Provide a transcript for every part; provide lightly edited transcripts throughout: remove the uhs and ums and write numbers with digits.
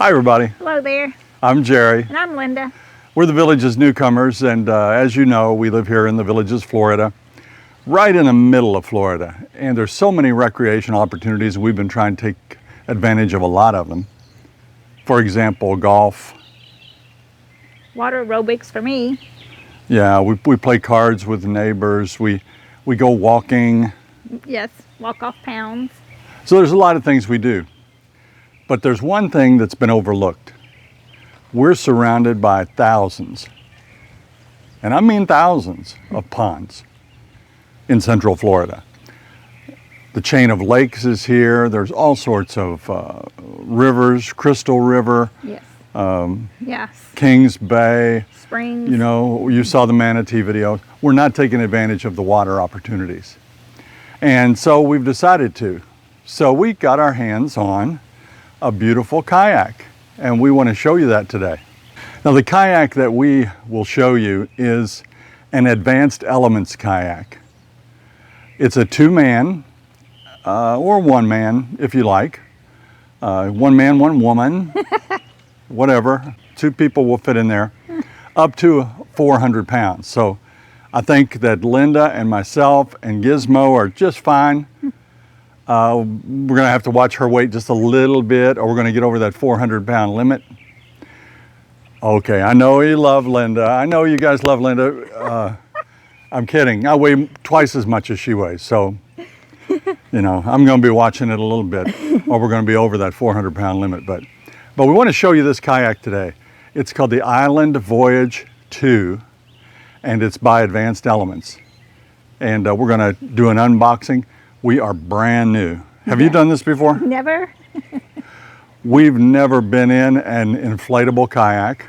Hi everybody. Hello there. I'm Jerry. And I'm Linda. We're the Villages Newcomers, and as you know, we live here in the Villages, Florida, right in the middle of Florida. And there's so many recreational opportunities. We've been trying to take advantage of a lot of them. For example, golf. Water aerobics for me. Yeah, we play cards with neighbors. We go walking. Yes, walk off pounds. So there's a lot of things we do. But there's one thing that's been overlooked. We're surrounded by thousands, and I mean thousands, of ponds in Central Florida. The chain of lakes is here. There's all sorts of rivers, Crystal River, Yes. Yes. Kings Bay. Springs. You know, you saw the manatee video. We're not taking advantage of the water opportunities. And so we've decided to. So we got our hands on a beautiful kayak, and we want to show you that today. Now the kayak that we will show you is an advanced elements kayak. It's a two-man or one-man if you like. One man, one woman, whatever. Two people will fit in there, up to 400 pounds. So I think that Linda and myself and Gizmo are just fine. We're gonna have to watch her weight just a little bit, or we're gonna get over that 400-pound limit. Okay, I know you love Linda. I know you guys love Linda. I'm kidding. I weigh twice as much as she weighs, so you know, I'm gonna be watching it a little bit, or we're gonna be over that 400-pound limit. But we want to show you this kayak today. It's called the Island Voyage II, and it's by Advanced Elements. And we're gonna do an unboxing. We are brand new. Have you done this before? Never. We've never been in an inflatable kayak.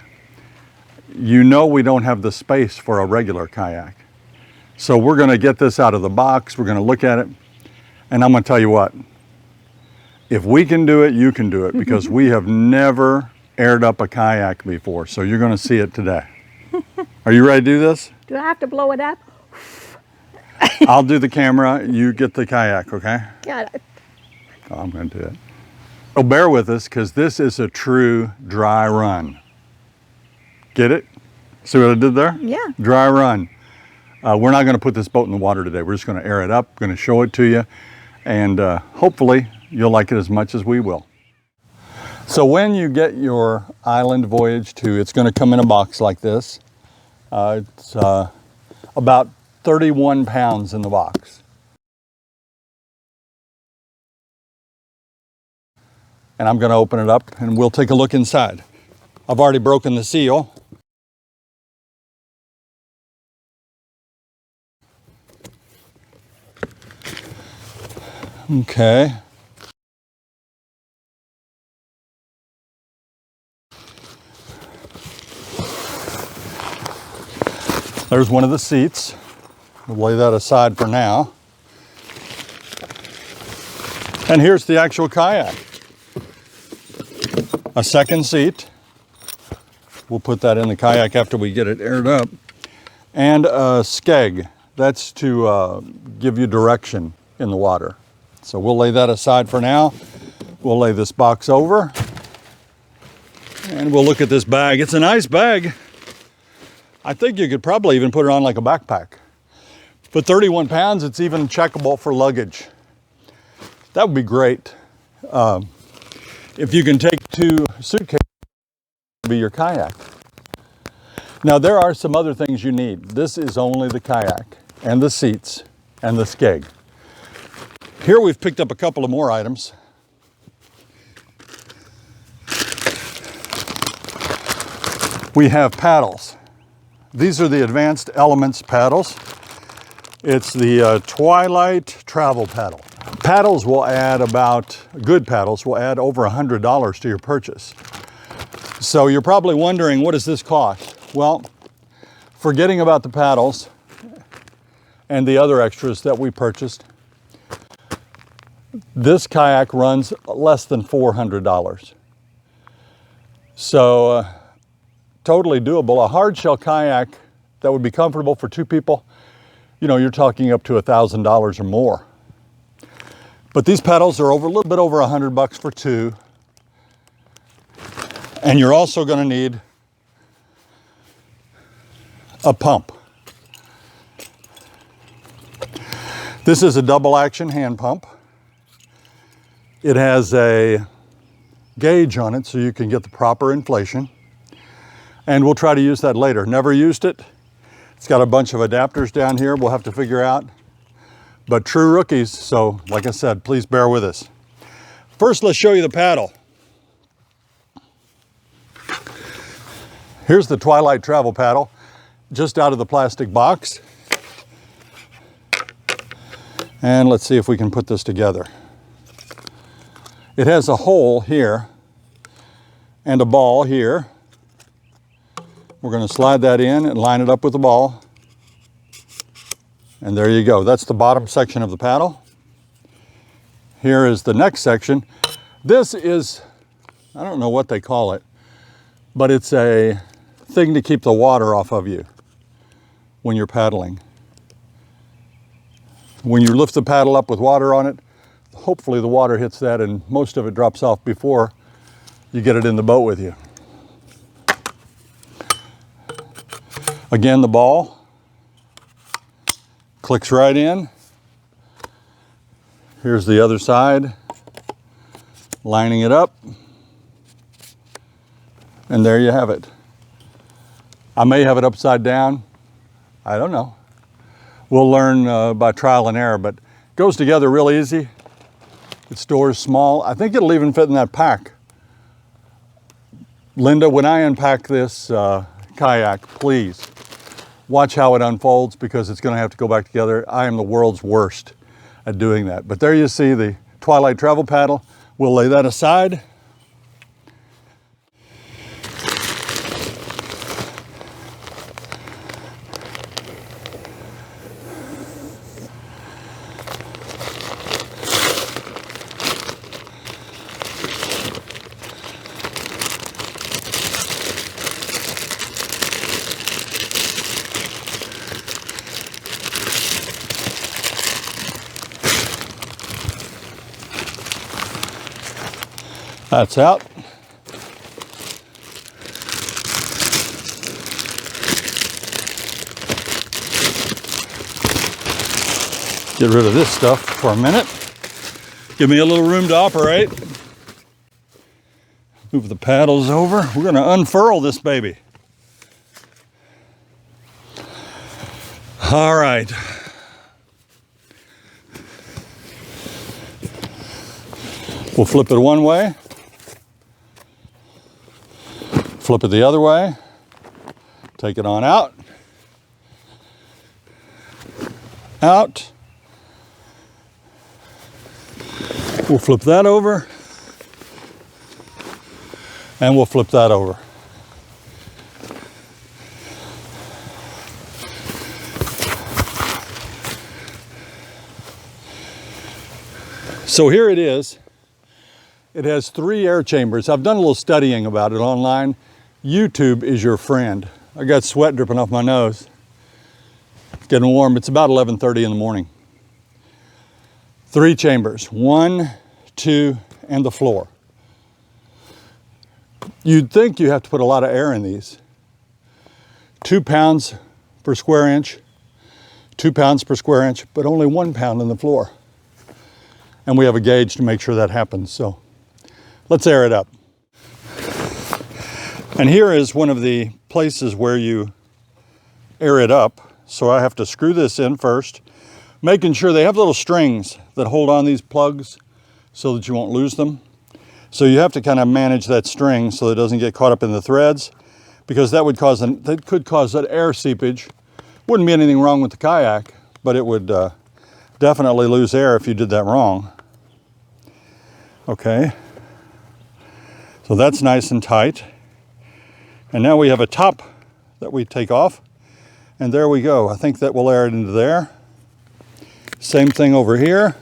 You know we don't have the space for a regular kayak. So we're gonna get this out of the box, we're gonna look at it, and I'm gonna tell you what, if we can do it, you can do it, because we have never aired up a kayak before, so you're gonna see it today. Are you ready to do this? Do I have to blow it up? I'll do the camera, you get the kayak, okay? Got it. Oh, I'm gonna do it. So bear with us, because this is a true dry run. Get it? See what I did there? Yeah. Dry run. We're not gonna put this boat in the water today. We're just gonna air it up, gonna show it to you, and hopefully you'll like it as much as we will. So when you get your Island Voyage II, it's gonna come in a box like this. It's about 31 pounds in the box. And I'm gonna open it up and we'll take a look inside. I've already broken the seal. Okay. There's one of the seats. We'll lay that aside for now. And here's the actual kayak. A second seat. We'll put that in the kayak after we get it aired up. And a skeg. That's to give you direction in the water. So we'll lay that aside for now. We'll lay this box over. And we'll look at this bag. It's a nice bag. I think you could probably even put it on like a backpack. But 31 pounds, it's even checkable for luggage. That would be great. If you can take 2 suitcases, it would be your kayak. Now there are some other things you need. This is only the kayak and the seats and the skeg. Here we've picked up a couple of more items. We have paddles. These are the Advanced Elements paddles. It's the Twilight Travel Paddle. Paddles will add good paddles will add over $100 to your purchase. So you're probably wondering, what does this cost? Well, forgetting about the paddles and the other extras that we purchased, this kayak runs less than $400. So totally doable. A hard shell kayak that would be comfortable for 2 people, you know, you're talking up to $1,000 or more. But these paddles are a little bit over $100 for 2. And you're also going to need a pump. This is a double action hand pump. It has a gauge on it so you can get the proper inflation. And we'll try to use that later. Never used it. It's got a bunch of adapters down here we'll have to figure out. But true rookies, so like I said, please bear with us. First, let's show you the paddle. Here's the Twilight travel paddle, just out of the plastic box. And let's see if we can put this together. It has a hole here and a ball here. We're going to slide that in and line it up with the ball. And there you go. That's the bottom section of the paddle. Here is the next section. This is, I don't know what they call it, but it's a thing to keep the water off of you when you're paddling. When you lift the paddle up with water on it, hopefully the water hits that and most of it drops off before you get it in the boat with you. Again, the ball clicks right in. Here's the other side, lining it up. And there you have it. I may have it upside down. I don't know. We'll learn by trial and error, but it goes together real easy. It stores small. I think it'll even fit in that pack. Linda, when I unpack this kayak, please watch how it unfolds because it's going to have to go back together. I am the world's worst at doing that. But there you see the Twilight travel paddle. We'll lay that aside. That's out. Get rid of this stuff for a minute. Give me a little room to operate. Move the paddles over. We're going to unfurl this baby. All right. We'll flip it one way. Flip it the other way, take it on out, out. We'll flip that over, and we'll flip that over. So here it is. It has 3 air chambers. I've done a little studying about it online. YouTube is your friend. I got sweat dripping off my nose. It's getting warm. It's about 11:30 in the morning. 3 chambers, 1, 2, and the floor. You'd think you have to put a lot of air in these. 2 pounds per square inch, 2 pounds per square inch, but only 1 pound in the floor. And we have a gauge to make sure that happens. So let's air it up. And here is one of the places where you air it up. So I have to screw this in first, making sure they have little strings that hold on these plugs so that you won't lose them. So you have to kind of manage that string so it doesn't get caught up in the threads, because that could cause that air seepage. Wouldn't be anything wrong with the kayak, but it would definitely lose air if you did that wrong. Okay, so that's nice and tight. And now we have a top that we take off, and there we go. I think that will air it into there. Same thing over here.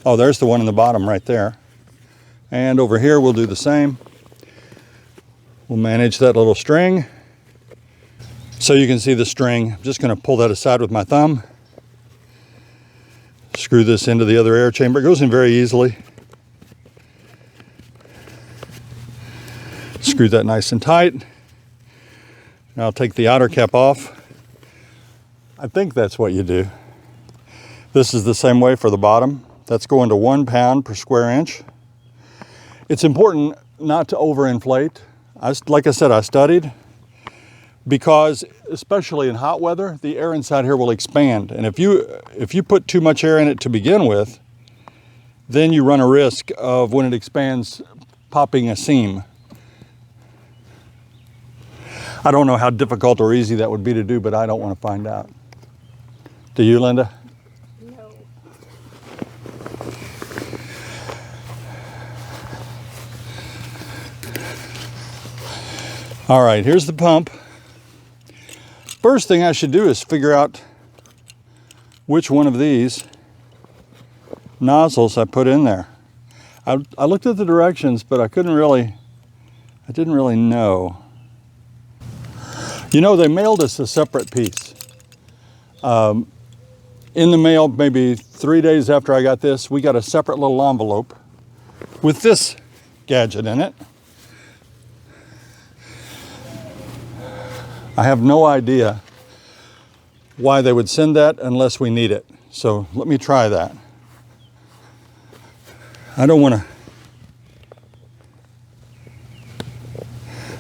Oh, there's the one in the bottom right there. And over here we'll do the same. We'll manage that little string. So you can see the string. I'm just going to pull that aside with my thumb. Screw this into the other air chamber. It goes in very easily. Screw that nice and tight. Now I'll take the outer cap off. I think that's what you do. This is the same way for the bottom. That's going to 1 pound per square inch. It's important not to overinflate. Like I said, I studied, because especially in hot weather, the air inside here will expand. And if you put too much air in it to begin with, then you run a risk of, when it expands, popping a seam. I don't know how difficult or easy that would be to do, but I don't want to find out. Do you, Linda? No. All right, here's the pump. First thing I should do is figure out which one of these nozzles I put in there. I looked at the directions, but I didn't really know. You know, they mailed us a separate piece. In the mail, maybe 3 days after I got this, we got a separate little envelope with this gadget in it. I have no idea why they would send that unless we need it. So let me try that. I don't want to.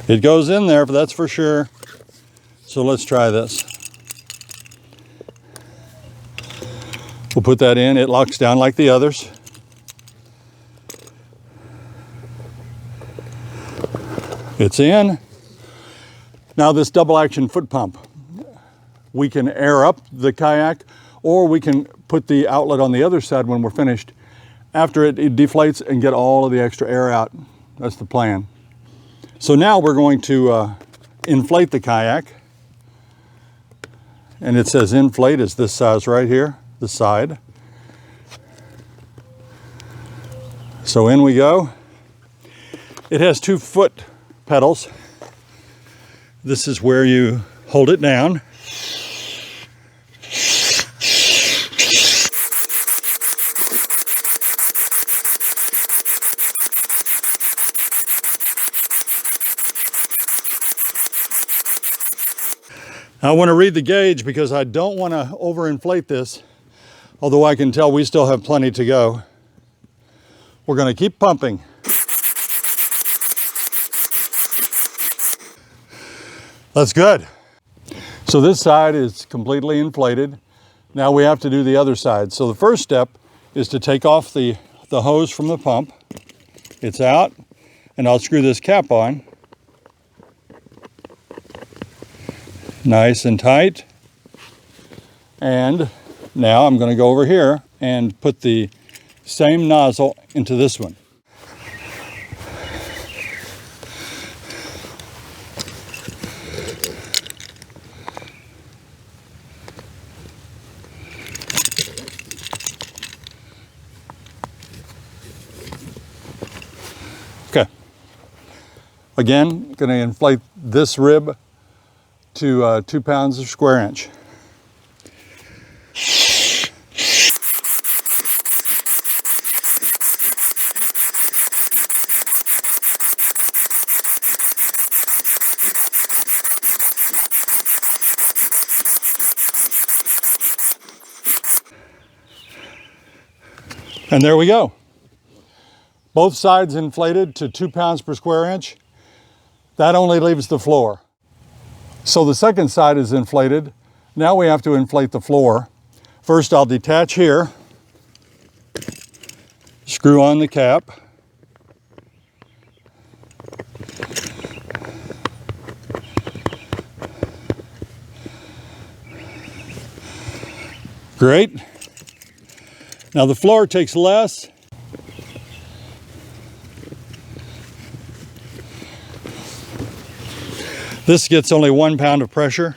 It goes in there, but that's for sure. So let's try this. We'll put that in. It locks down like the others. It's in. Now this double action foot pump, we can air up the kayak, or we can put the outlet on the other side when we're finished. After it deflates, and get all of the extra air out. That's the plan. So now we're going to inflate the kayak. And it says inflate is this size right here, the side. So in we go. It has 2 foot pedals. This is where you hold it down. I want to read the gauge because I don't want to overinflate this, although I can tell we still have plenty to go. We're going to keep pumping. That's good. So this side is completely inflated. Now we have to do the other side. So the first step is to take off the hose from the pump. It's out, and I'll screw this cap on. Nice and tight. And now I'm going to go over here and put the same nozzle into this one. Okay. Again, going to inflate this rib to 2 pounds per square inch. And there we go. Both sides inflated to 2 pounds per square inch. That only leaves the floor. So the second side is inflated. Now we have to inflate the floor. First I'll detach here, screw on the cap. Great. Now the floor takes less. This gets only 1 pound of pressure.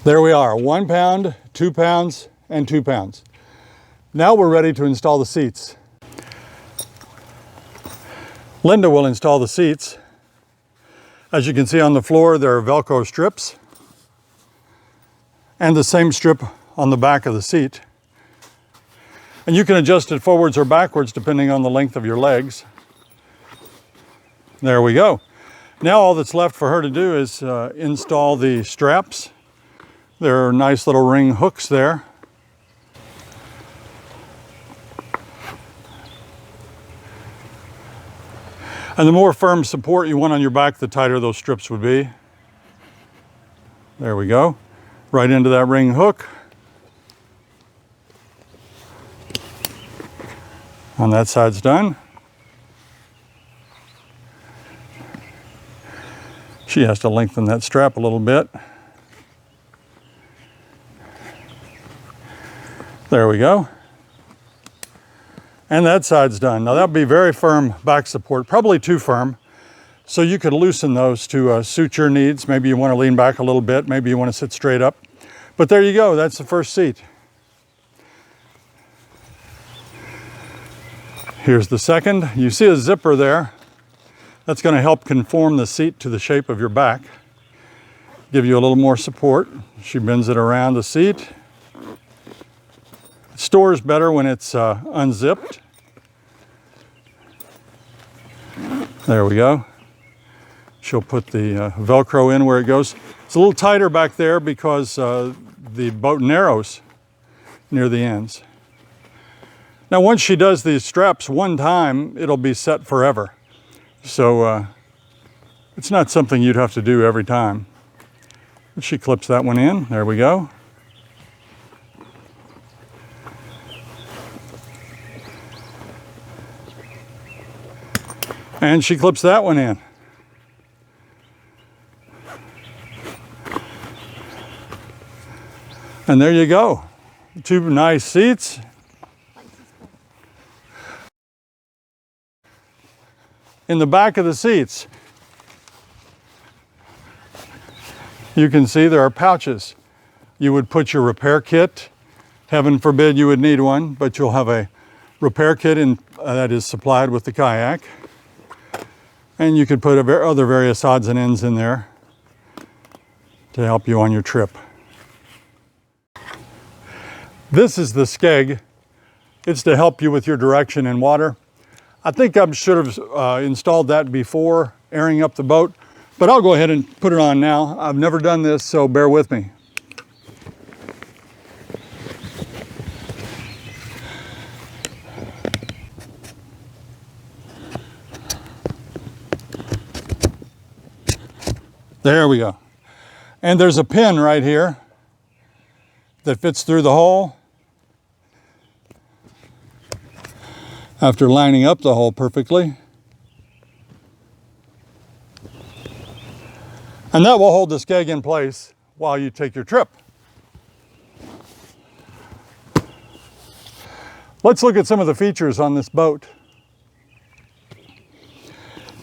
There we are, 1 pound, 2 pounds, and 2 pounds. Now we're ready to install the seats. Linda will install the seats. As you can see on the floor, there are Velcro strips, and the same strip on the back of the seat. And you can adjust it forwards or backwards depending on the length of your legs. There we go. Now all that's left for her to do is install the straps. There are nice little ring hooks there. And the more firm support you want on your back, the tighter those strips would be. There we go. Right into that ring hook. On that side's done. She has to lengthen that strap a little bit. There we go. And that side's done. Now that'd be very firm back support, probably too firm. So you could loosen those to suit your needs. Maybe you want to lean back a little bit. Maybe you want to sit straight up. But there you go, that's the first seat. Here's the second. You see a zipper there. That's going to help conform the seat to the shape of your back. Give you a little more support. She bends it around the seat. It stores better when it's unzipped. There we go. She'll put the Velcro in where it goes. It's a little tighter back there because the boat narrows near the ends. Now once she does these straps one time, it'll be set forever. So it's not something you'd have to do every time. She clips that one in, there we go. And she clips that one in. And there you go. Two nice seats. In the back of the seats, you can see there are pouches. You would put your repair kit. Heaven forbid you would need one, but you'll have a repair kit that is supplied with the kayak. And you could put other various odds and ends in there to help you on your trip. This is the skeg. It's to help you with your direction in water. I think I should have installed that before airing up the boat, but I'll go ahead and put it on now. I've never done this, so bear with me. There we go. And there's a pin right here that fits through the hole. After lining up the hole perfectly. And that will hold the skeg in place while you take your trip. Let's look at some of the features on this boat.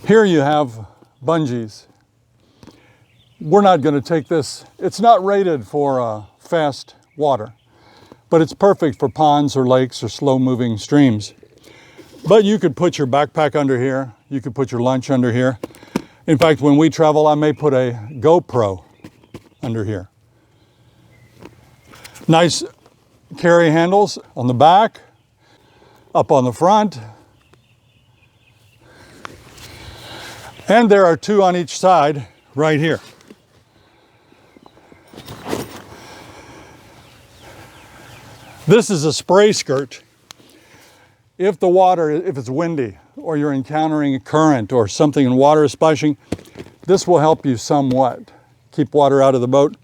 Here you have bungees. We're not going to take this. It's not rated for fast water, but it's perfect for ponds or lakes or slow-moving streams. But you could put your backpack under here. You could put your lunch under here. In fact, when we travel, I may put a GoPro under here. Nice carry handles on the back, up on the front. And there are two on each side right here. This is a spray skirt. If it's windy or you're encountering a current or something and water is splashing, this will help you somewhat keep water out of the boat.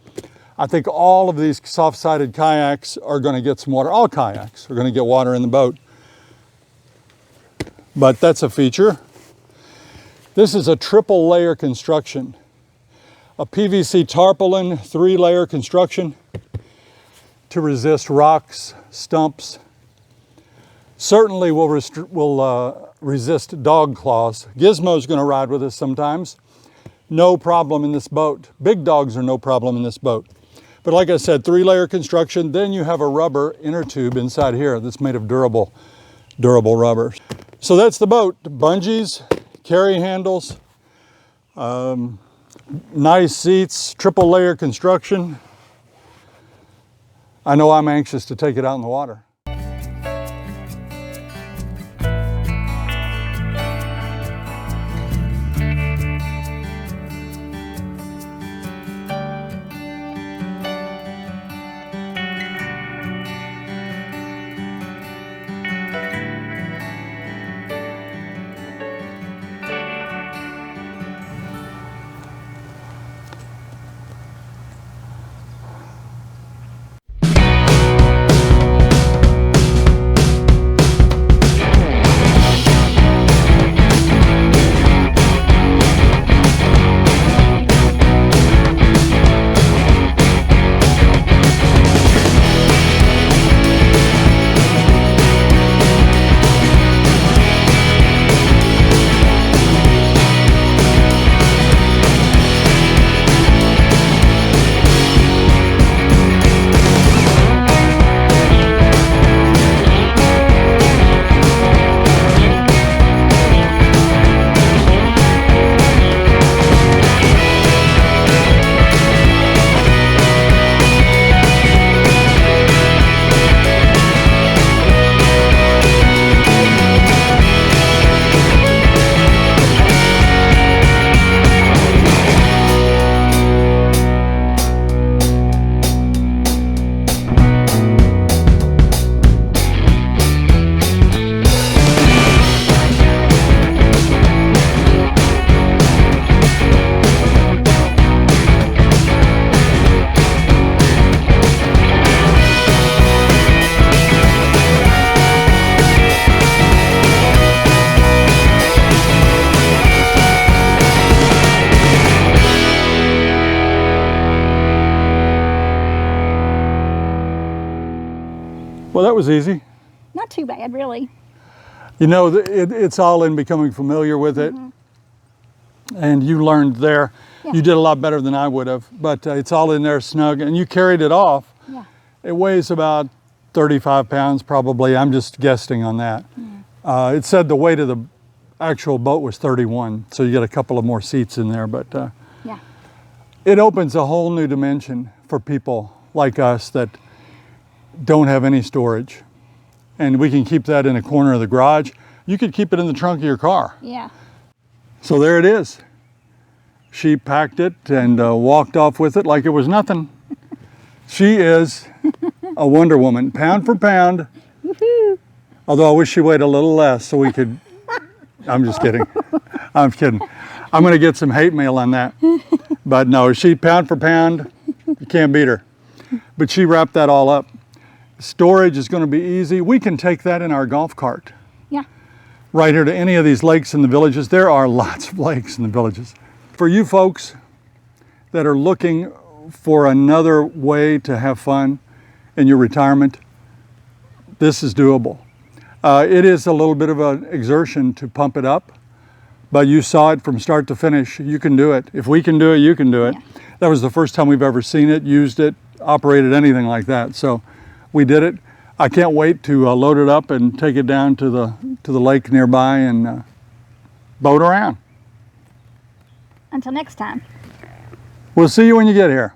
I think all of these soft-sided kayaks are going to get some water. All kayaks are going to get water in the boat. But that's a feature. This is a triple layer construction. A PVC tarpaulin 3-layer construction to resist rocks, stumps. Certainly will resist dog claws. Gizmo's going to ride with us sometimes. No problem in this boat. Big dogs are no problem in this boat. But like I said, 3-layer construction. Then you have a rubber inner tube inside here that's made of durable rubber. So that's the boat. Bungees, carry handles, nice seats, triple layer construction. I know I'm anxious to take it out in the water. Well, that was easy. Not too bad, really. You know, it's all in becoming familiar with it. And you learned there. Yeah. You did a lot better than I would have, but it's all in there snug. And you carried it off. Yeah. It weighs about 35 pounds probably. I'm just guessing on that. It said the weight of the actual boat was 31, so you get a couple of more seats in there. But Yeah. it opens a whole new dimension for people like us that don't have any storage. And we can keep that in a corner of the garage. You could keep it in the trunk of your car. Yeah. So there it is. She packed it and walked off with it like it was nothing. She is a Wonder Woman, pound for pound. Although I wish she weighed a little less so we could, I'm just kidding. I'm kidding. I'm gonna get some hate mail on that. But no, she pound for pound, you can't beat her. But she wrapped that all up. Storage is gonna be easy. We can take that in our golf cart. Yeah. Right here to any of these lakes in the villages. There are lots of lakes in the villages. For you folks that are looking for another way to have fun in your retirement, this is doable. It is a little bit of an exertion to pump it up, but you saw it from start to finish. You can do it. If we can do it, you can do it. Yeah. That was the first time we've ever seen it, used it, operated anything like that. So we did it. I can't wait to load it up and take it down to the lake nearby and boat around. Until next time. We'll see you when you get here.